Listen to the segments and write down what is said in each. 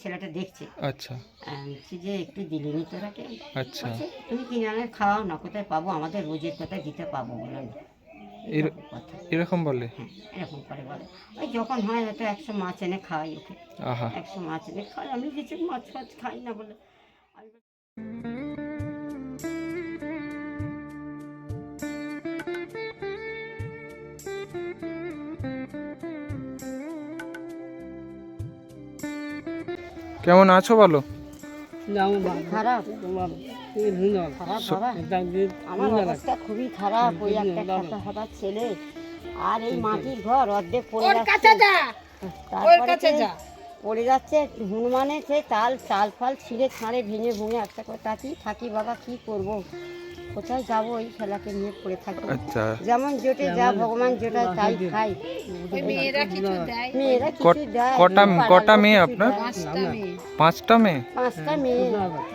ছেলেটা দেখছে। আচ্ছা বলছি যে একটু দিলিনি তোরাকে। আচ্ছা। বলছে তুমি কিনে আনে খাওয়াও না, কোথায় পাবো, আমাদের রোজের কোথায় দিতে পাবো বলো না। এরকম কথা। এরকম বলে? হ্যাঁ, এরকম করে বলে। ওই যখন হয় হয়তো 100 মাছ এনে খাওয়াই ওকে। আহা। 100 মাছ এনে খাই, আমি কিছু মাছ ফাছ খাই না বলে। আমি কেমন আছো বলো? খারাপ খারাপ বাবা, আমার অবস্থা খুবই খারাপ। ওই একটা খাতা খাতা ছেলে, আর এই মাটির ঘর অর্ধেক পড়ে যাচ্ছে। তারপরে পড়ে যাচ্ছে হনুমানে সেই চাল ফাল ছিঁড়ে ছাড়ে ভেঙে ভেঙে একটা করে তাতেই থাকি বাবা, কি করব, কোথায় যাবো, এই খেলাকে নিয়ে পড়ে থাকি। আচ্ছা। যেমন জোটে যা ভগবান যেটা তাই খাই। মেয়েরা কিছু দেয়, কটা মেয়ে আপনার? 5টা মেয়ে? 5টা মেয়ে,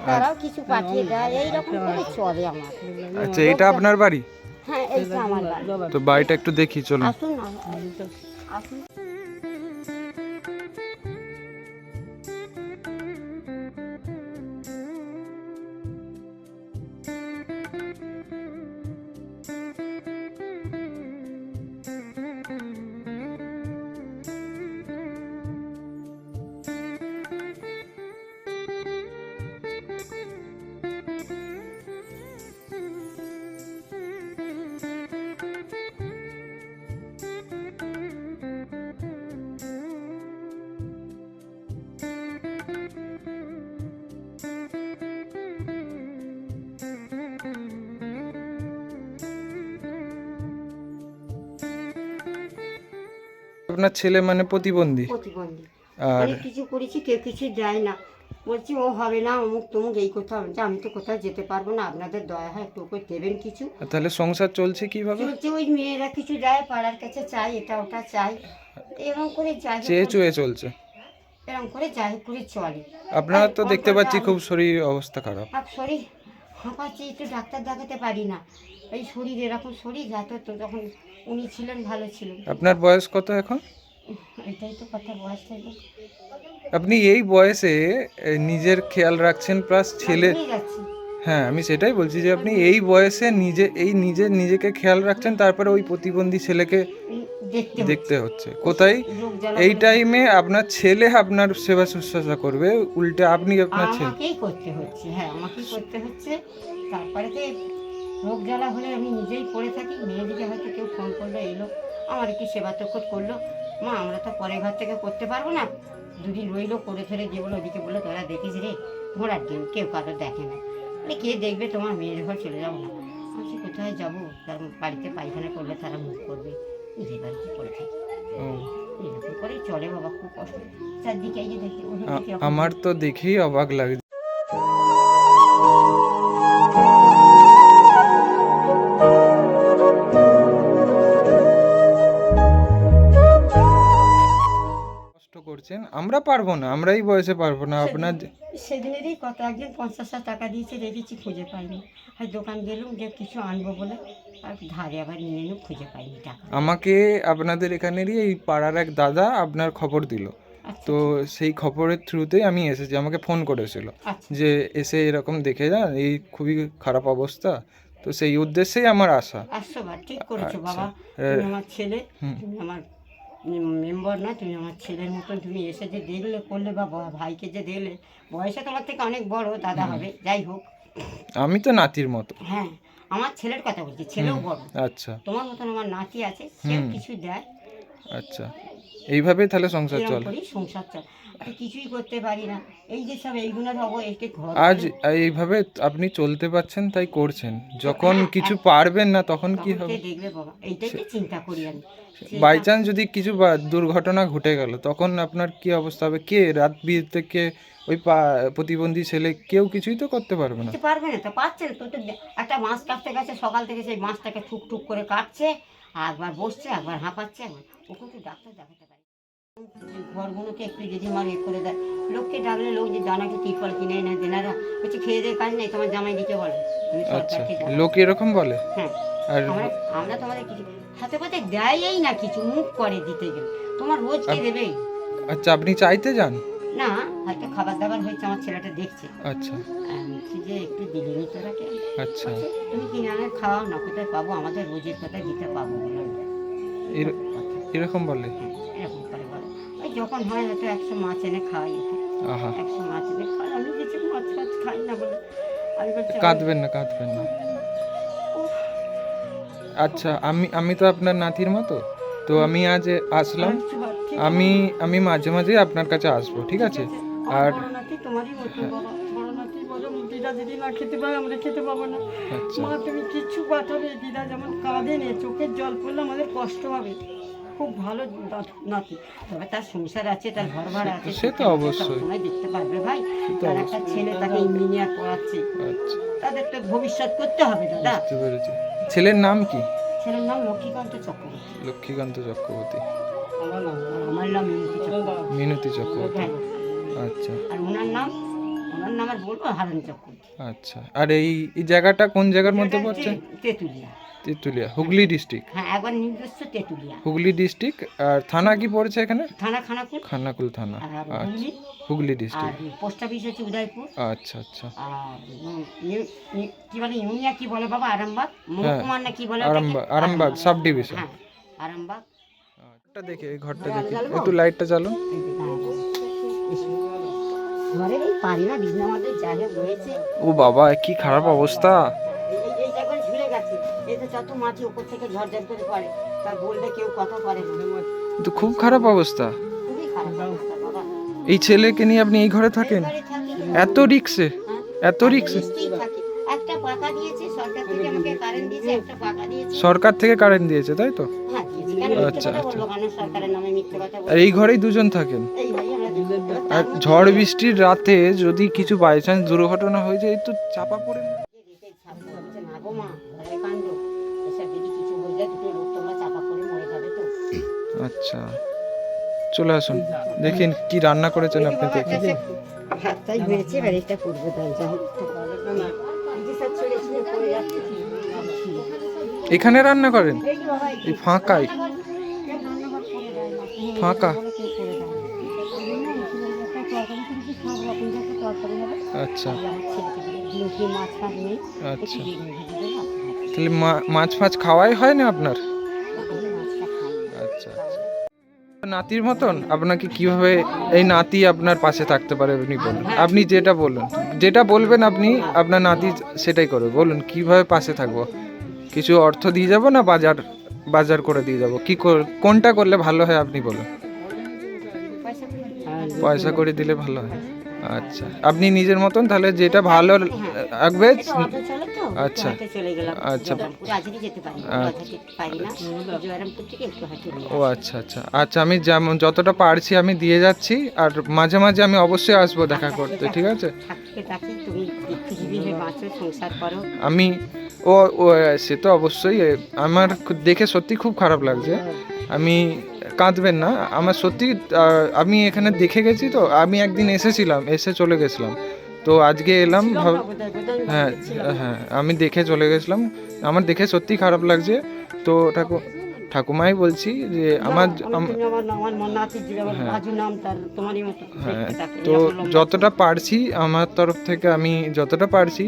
তারাও কিছু পাঠিয়ে দেয়, এইরকম করে চলে আমার। আচ্ছা, এটা আপনার বাড়ি? হ্যাঁ, এইটা আমার বাড়ি। তো বাড়িটা একটু দেখি, চলুন। আসুন না, আসুন। আপনার ছেলে মানে প্রতিবন্ধী? প্রতিবন্ধী। আর অনেক কিছু করেছি, কেউ কিছু দেয় না। বলছি ও হবে না, অমুক তমুক, এই কোথাও যে আমি তো কোথাও যেতে পারবো না, আপনাদের দয়া হয় একটু ওকে দেবেন কিছু। তাহলে সংসার চলছে কিভাবে? চলছে, ওই মেয়েরা কিছু দেয়, পাড়ার কাছে চাই, এটা ওটা চাই, এরকম করে যাই হোক চেয়ে করে- চুয়ে চলছে। এরকম করে যাই হোক করে চলে। আপনার তো আর দেখতে অন্তত পাচ্ছি আমি- খুব শরীর অবস্থা খারাপ। আর শরীর হাঁপাচ্ছি, একটু ডাক্তার দেখাতে পারি না। এই শরীর এরকম শরীর, যাতে তো যখন উনি ছিলেন ভালো ছিলেন। আপনার বয়স কত এখন? এটাই তো কথা, বয়সটাই তো। আপনি এই বয়সে নিজের খেয়াল রাখছেন প্লাস ছেলে। ভুলে যাচ্ছি। হ্যাঁ, আমি সেটাই বলছি যে আপনি এই বয়সে নিজেকে খেয়াল রাখছেন, তারপরে ওই প্রতিবন্ধী ছেলেকে দেখতে হচ্ছে। কোথায় রোগ জ্বালা এই বলে টাইমে আপনার ছেলে আপনার সেবা শুশ্রূষা করবে, উল্টে আপনি আপনার ছেলে। আমাকেই করতে হচ্ছে। হ্যাঁ, আমাকেই করতে হচ্ছে। তারপরে তো রোগ জ্বালা হলে আমি নিজেই পড়ে থাকি। মেয়েদিকে হয়তো কেউ ফোন করলো, এলো, আমার একটু সেবা তক্ষত করলো। মা, আমরা তো পরের ঘর থেকে করতে পারবো না, দুদিন রইলো, করে ধরে দিয়ে বলো, ওদিকে বললো তোরা দেখিস রে, ঘোড়ার দিন কেউ কারো দেখে না, বলে কে দেখবে, তোমার মেয়ের ঘর চলে যাবো না। আমি কোথায় যাবো, তার বাড়িতে পায়খানা করলে তারা মুখ করবে, নিজের বাড়িতে পড়ে থাকি। ও, এরকম করেই চলে বাবা, খুব কষ্ট। চারদিকে এই যে দেখি, ওদের দিকে আমার তো দেখেই অবাক লাগে। কষ্ট করছেন, আমরা পারবো না, আমরা এই বয়সে পারবো না। আপনার সেদিনেরই কত, একদিন 50,000 টাকা দিয়েছে, রেখেছি, খুঁজে পাইনি। হয় দোকান গেলুম যে কিছু আনবো বলে, আর ধারে আবার নিয়ে এলুম, খুঁজে পাইনি টাকা। আমাকে আপনাদের এখানেরই এই পাড়ার এক দাদা আপনার খবর দিল। আচ্ছা, তো সেই খবরের থ্রুতেই আমি এসেছি, আমাকে ফোন করেছিল আচ্ছা, যে এসে এরকম দেখে যান, এই খুবই খারাপ অবস্থা। তো সেই উদ্দেশ্যেই আমার আসা। 100 বার ঠিক করেছো আচ্ছা। বাবা। তুমি আমার ছেলে, তুমি আমার মেম্বার না, তুমি আমার ছেলের মতন। তুমি এসে যে দেখলে করলে, বা ভাইকে যে দেখলে, বয়সে তোমার থেকে অনেক বড়, দাদা হবে, যাই হোক। আমি তো নাতির মতো। হ্যাঁ, আমার ছেলের কথা বলছি, ছেলেও বড়। আচ্ছা তোমার মতন আমার নাতি আছে, সেও কিছু দেয়। আচ্ছা, এইভাবেই তাহলে সংসার এরকম চলে। করেই সংসার চলে। আর কিছুই করতে পারি না, এই যে সব এইগুলো হবো, একে ঘর আজ এইভাবে আপনি চলতে পারছেন তাই করছেন, যখন হ্যাঁ, কিছু পারবেন না তখন কি তখন হবে? কে দেখবে বাবা, এইটাই তো চিন্তা করি আমি। বাই চান্স যদি কিছু দুর্ঘটনা ঘটে গেল, তখন আপনার কি অবস্থা হবে? কে রাত বিরেতে কে ওই প্রতিবন্ধী ছেলে কেউ কিছুই তো করতে পারবে না। কিছু পারবে না, তো পারছে না তো। একটা মাছ কাটতে গেছে সকাল থেকে, সেই মাছটাকে ঠুক ঠুক করে কাটছে, আর একবার বসছে, একবার হাঁপাচ্ছে, একবার ওকে একটু ডাক্তার দেখাতে পারি। ঘরগুলোকে একটু যদি আমার এ করে দেয়, লোককে ডাকলে লোক যে দানাকে তিরপল কিনে এনে দেনারা বলছে খেয়ে দিয়ে কাজ নেই, তোমার জামাই দিতে বলে। তুমি আচ্ছা, সরকারকে জানাও। লোক এরকম বলে? হ্যাঁ, আর আমরা আমরা তোমাদের কিছু হাতে পাতে দেয়ই না, কিছু মুখ করে দিতে গেলে। তোমার রোজ কে দেবে? আচ্ছা, আপনি চাইতে যান? না, হয়তো খাবার দাবার হয়েছে, আমার ছেলেটা দেখছে। আচ্ছা আমি বলছি যে একটু দিলিনি তোরাকে, আচ্ছা। বলছে, তুমি কিনে আনে খাওয়াও না, কোথায় পাবো, আমাদের রোজের কোথায় দিতে পাবো বলো। এর- এরকম বলে? এরকম করে বলে। ওই যখন হয় হয়তো 100 মাছ এনে খাওয়াই ওকে, আহা, 100 মাছ এনে খাওয়াই। আমি কিছু মাছ ফাছ খাই না বলে আমি বলছি কাঁদবেন না কাঁদবেন না। আচ্ছা, আমি আমি তো আপনার নাতির মতো, তো আমি আজ আসলাম। আমি আমি মাঝে মাঝে আপনার কাছে আসবো, ঠিক আছে? আর বড় নাতি তোমারই মতো বাবা, বড় নাতি বলো দিদা যদি না খেতে পারে আমরা খেতে পাবো না। আচ্ছা মা তুমি কিচ্ছু পাঠাবে, দিদা যেমন কাঁদে নে, চোখের জল পড়লে আমাদের কষ্ট হবে। খুব ভালো নাতি, তবে তার সংসার আছে, তার ঘর ভাড়া আছে, সে তো অবশ্যই। সবসময় দেখতে পারবে ভাই। সে তো তার একটা অবশ্যই। ছেলে, তাকে ইঞ্জিনিয়ার পড়াচ্ছে, আচ্ছা, তাদের তো ভবিষ্যৎ করতে হবে দাদা। বুঝতে পেরেছি। ছেলের নাম কি? ছেলের নাম লক্ষ্মীকান্ত চক্রবর্তী। লক্ষ্মীকান্ত চক্রবর্তী। আর আমার নাম মিনতি চক্রবর্তী। মিনতি চক্রবর্তী। হ্যাঁ। আচ্ছা আর ওনার নাম আর বলবো হারান চক্রবর্তী। আচ্ছা। আর এই এই জায়গাটা কোন জায়গার মধ্যে পড়ছে? তেঁতুলিয়া। তেঁতুলিয়া, হুগলি ডিস্ট্রিক্ট। হ্যাঁ, একবার নিজস্ব তেঁতুলিয়া। হুগলি ডিস্ট্রিক্ট। আর থানা কি পড়ছে এখানে? থানা খানাকুল। খানাকুল থানা। আর আচ্ছা, হুগলি। হুগলি আর ডিস্ট্রিক্ট। পোস্ট অফিস হচ্ছে উদয়পুর। আচ্ছা আচ্ছা। আর কি বলে ইউনিয়া কি বলে বাবা, আরামবাগ মহকুমার না কি বলে ওটাকে? Arambagh, Arambagh sub division. হ্যাঁ, আরামবাগ। ঘরটা দেখে, এই ঘরটা দেখে একটু লাইটটা চালো। ঘরে এই পারি না, বিছনা আমাদের জায়গা রয়েছে। ও বাবা, কি খারাপ অবস্থা। এইটা করে ঝুলে গেছে। এই তো যত মাটি উপর থেকে ঝরঝর করে পড়ে, তা বললে কেউ কথা করে না। তো খুব খারাপ অবস্থা। খুবই খারাপ অবস্থা বাবা। এই ছেলেকে নিয়ে আপনি এই ঘরে থাকেন? ঘরে থাকি। এত রিক্সে, হ্যাঁ, এত রিক্সে। নিশ্চয়ই থাকি। একটা পাকা দিয়েছে সরকার থেকে, আমাকে কারেন্ট দিয়েছে, একটা পাকা দিয়েছে। সরকার থেকে কারেন্ট দিয়েছে তাই তো? হ্যাঁ, দিয়েছে। কেন মিথ্যে আচ্ছা, কথা আচ্ছা। বলবো কেন? সরকারের নামে মিথ্যে কথা আর বলবো? এই ঘরেই দুজন থাকেন? এই ভাই আমরা দুজন। এবার আর তার মধ্যে ঝড় বৃষ্টির রাতে যদি কিছু বাই চান্স দুর্ঘটনা হয়ে যায়, এই তো চাপা পড়ে। রেখে ছাড়তে হচ্ছে না গো মা, ঘরে কাণ্ড। এসব যদি কিছু হয়ে যায়, দুটো লোক তোমরা চাপা পড়ে মরে যাবে তো। আচ্ছা, চলে আসুন, দেখেন কি রান্না করেছেন আপনি, দেখেন। ভাতটাই হয়েছে, এবার এটা করবো তাই যাই। এই যে সব ছেড়ে ছিঁড়ে পড়ে যাচ্ছে। এখানে রান্না করেন? এই যে বাবা, এই ফাঁকায়? কেউ রান্নাঘর করে দেয় না। ফাঁকা? বলে কেউ করে দেয় না। ওই জন্য আমি ছিল যে একটা তরকারি কিছু সব রকম যাতে তরকারি হবে। আচ্ছা তাহলে আমার ছেলেকে দিলে লুচি মাছ ফাছ নেই, একটু আচ্ছা। বেগুন ভেজে দেবো। তাহলে মাছ ফাছ খাওয়াই হয় না আপনার? আমি মাছটা খাই না। আচ্ছা আচ্ছা। নাতির মতন আপনাকে কিভাবে এই নাতি আপনার পাশে থাকতে পারে আপনি বলুন। আপনি যেটা বলুন, যেটা বলবেন আপনি, আপনার নাতি সেটাই করবে। বলুন কিভাবে পাশে থাকবো? কিছু অর্থ দিয়ে যাব না বাজার বাজার করে দিয়ে যাব? কোনটা করলে ভালো হয় আপনি বলুন। পয়সা করে দিলে পয়সা করে দিলে ভালো হয়। আচ্ছা, আপনি নিজের মতন তাহলে যেটা ভালো লাগবে। এটা অটো চলে তো, আচ্ছা। হেঁটে চলে গেলাম। আচ্ছা। জয়রামপুর আজকে যেতে পারি না, আচ্ছা। যেতে পারি না। জয়রামপুর থেকে একটু হেঁটে নিয়ে ও আচ্ছা আচ্ছা আচ্ছা। আমি যেমন যতটা পারছি আমি দিয়ে যাচ্ছি, আর মাঝে মাঝে আমি অবশ্যই আসবো দেখা করতে, ঠিক আছে? থাকতে থাকি, তুমি পৃথিবী হয়ে বাঁচো, সংসার করো। আমি ও ও সে তো অবশ্যই। আমার দেখে সত্যি খুব খারাপ লাগছে। আমি কাঁদবেন না, আমার সত্যি আমি এখানে দেখে গেছি তো। আমি একদিন এসেছিলাম, এসে চলে গেছিলাম, তো আজকে এলাম। হ্যাঁ হ্যাঁ, আমি দেখে চলে গেছিলাম। আমার দেখে সত্যি খারাপ লাগছে। তো ঠাকুমাই বলছি যে আমার হ্যাঁ হ্যাঁ, তো যতটা পারছি আমার তরফ থেকে, আমি যতটা পারছি,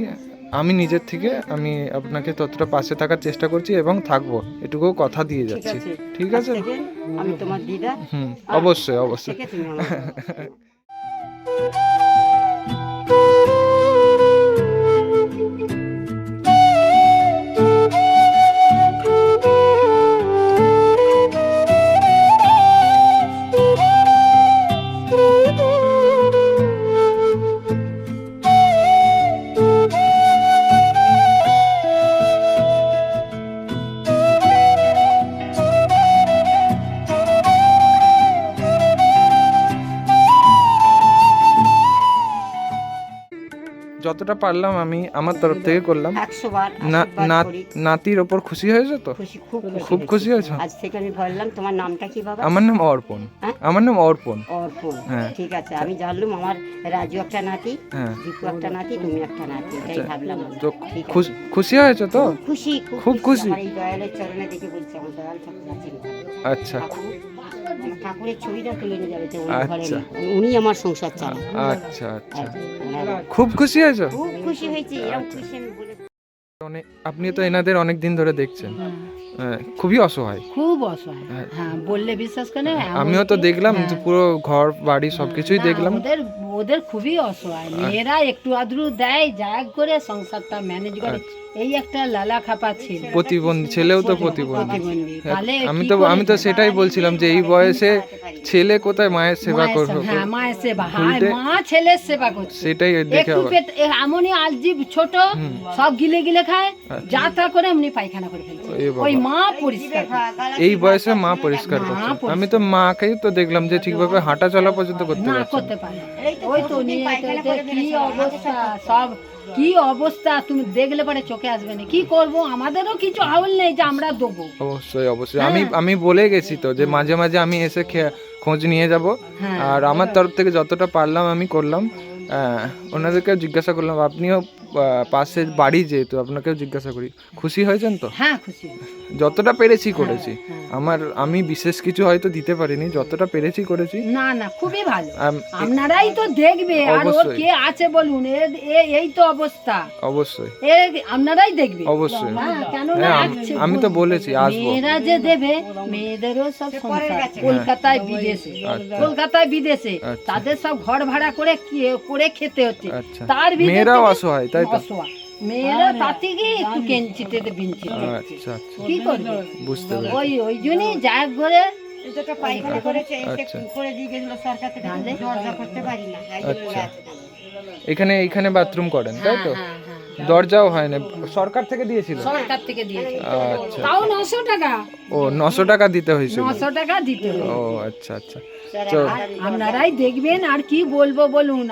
আমি নিজের থেকে আমি আপনাকে ততটা পাশে থাকার চেষ্টা করছি এবং থাকবো, এটুকু কথা দিয়ে যাচ্ছি, ঠিক আছে? আমি তোমার দিদা। অবশ্যই অবশ্যই। ঠিক আছে, তুমি আমার যতটা পারলাম আমি আমার তরফ থেকে করলাম। 100 বার না- আশীর্বাদ না- করি। নাতির ওপর খুশি হয়েছে তো? খুশি, খুব খুব খুশি হয়েছে? আজ থেকে আমি বললাম, তোমার নামটা কি বাবা? আমার নাম অর্পণ। হ্যাঁ? আমার নাম অর্পণ। অর্পণ। হ্যাঁ। ঠিক আছে, আমি জানলাম আমার রাজু একটা নাতি, হ্যাঁ। দীপু একটা নাতি, তুমি একটা নাতি, এটাই ভাবলাম আমি। তো ঠিক আছে। খুশি হয়েছে তো? খুশি, খুব খুশি। আমার এই দয়ালের চরণে দেখে বলছি, আমার দয়াল ঠাকুর আছেন ঘরে। আচ্ছা ঠাকুর, আমার ঠাকুরের ছবিটা তুলে নিয়ে যাবে, যে উনি ঘরে আচ্ছা। নেই। উনি আমার সংসার চালান। আচ্ছা আচ্ছা, ওনার খুব খুশি হয়েছে? খুব খুশি হয়েছি, এরকম আচ্ছা। খুশি আমি বলে আপনি তো এনাদের অনেক দিন ধরে দেখছেন, খুবই অসহায়। খুব অসহায়। হ্যাঁ, বললে বিশ্বাস করে না, আমিও তো দেখলাম যে পুরো ঘর বাড়ি সবকিছুই না, দেখলাম। ওদের ওদের খুবই অসহায়। মেয়েরা একটু আদ্রু দেয়, যা করে সংসারটা ম্যানেজ করে। এই একটা লালা খাপা ছিল, প্রতিবন্ধী ছেলেও তো প্রতিবন্ধী। প্রতিবন্ধী। তাহলে আমি কি তো করে আমি তো সেটাই বলছিলাম যে এই বয়সে ছেলে কোথায় মায়ের সেবা মায়ের করবে। হ্যাঁ, মায়ের সেবা, হ্যাঁ, উল্টে মা ছেলের সেবা করছে। সেটাই দেখে একটু আবার পেট এমনই আলজিব ছোট, সব গিলে গিলে খায়, যা তা করে এমনি পায়খানা করে ফেলছে। এ বাবা। ওই মা পরিষ্কার করে। এই বয়সে মা পরিষ্কার মা করছে। পরিষ্কার। আমি তো মাকেই তো দেখলাম যে ঠিকভাবে হাঁটা চলা পর্যন্ত করতে না পারছে না। করতে পারে না। ওই তো নিয়ে কি অবস্থা, সব কি অবস্থা, তুমি দেখলে পরে চোখে আসবে না। কি করব, আমাদেরও কিছু হাউল নেই যে আমরা দেবো। অবশ্যই অবশ্যই, আমি বলে গেছি তো যে মাঝে মাঝে আমি এসে খোঁজ নিয়ে যাব। হ্যাঁ। আর আমার তরফ থেকে যতটা পারলাম আমি করলাম। ওনাদেরকে জিজ্ঞাসা করলাম, আপনিও পাশে বাড়ি যেহেতু আপনাকেও জিজ্ঞাসা করি, খুশি হয়েছেন তো? হ্যাঁ, খুশি। যতটা পেরেছি করেছি। হ্যাঁ। আমি বিশেষ কিছু হয়তো দিতে পারিনি, যতটা পেরেছি করেছি। না না, খুবই ভালো। আম- আপনারাই তো দেখবে, আর ওর অবশ্যই। কে আছে বলুন, এই তো অবস্থা, অবশ্যই আপনারাই দেখবে। অবশ্যই। হ্যাঁ, কেন না, হ্যাঁ, আছে, আমি তো বলেছি আসবো। মেয়েরা যে দেবে, মেয়েদেরও সব সংসার কলকাতায় বিদেশে, আচ্ছা। কলকাতায় বিদেশে, আচ্ছা। তাদের সব ঘর ভাড়া করে করে খেতে হচ্ছে। আচ্ছা। তার ভিতর মেয়েরাও থেকে অসহায়, তাই তো? অসহায়। মেয়েরা তাতে গিয়ে একটু কেঞ্চিতে বিঞ্চিতে আচ্ছা আচ্ছা, কি করবে, বুঝতে পেরেছি। ওই জন্যই যা করে যেটা পায়খানা করেছে, এসে আচ্ছা। করে দিয়ে গেছিল সরকার থেকে, জানলে? দরজা করতে পারি না, এই যে পড়ে আচ্ছা। আছে দাঁড়িয়ে। এইখানে বাথরুম করেন, তাই তো? হ্যাঁ, হ্যাঁ, দরজাও হয় না, সরকার থেকে দিয়েছিল? সরকার থেকে দিয়েছে। আচ্ছা, তাও 900 টাকা, ও 900 টাকা দিতে হয়েছিল? 900 টাকা দিতে হবে। ও আচ্ছা আচ্ছা। স্যার, তো আপনারাই দেখবেন, আর কি বলবো বলুন।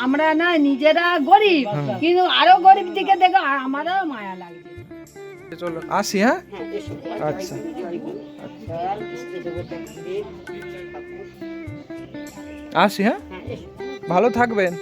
আমরা না নিজেরা গরিব, কিন্তু আরো গরিব দিকে দেখো, আর আমারও মায়া লাগছে। চলো আসি, হ্যাঁ। হ্যাঁ, এসো। আচ্ছা। দয়াল কৃষ্ণ দেবতা, শিব ঠাকুর। আসি, হ্যাঁ, হ্যাঁ, এসো। ভালো থাকবেন।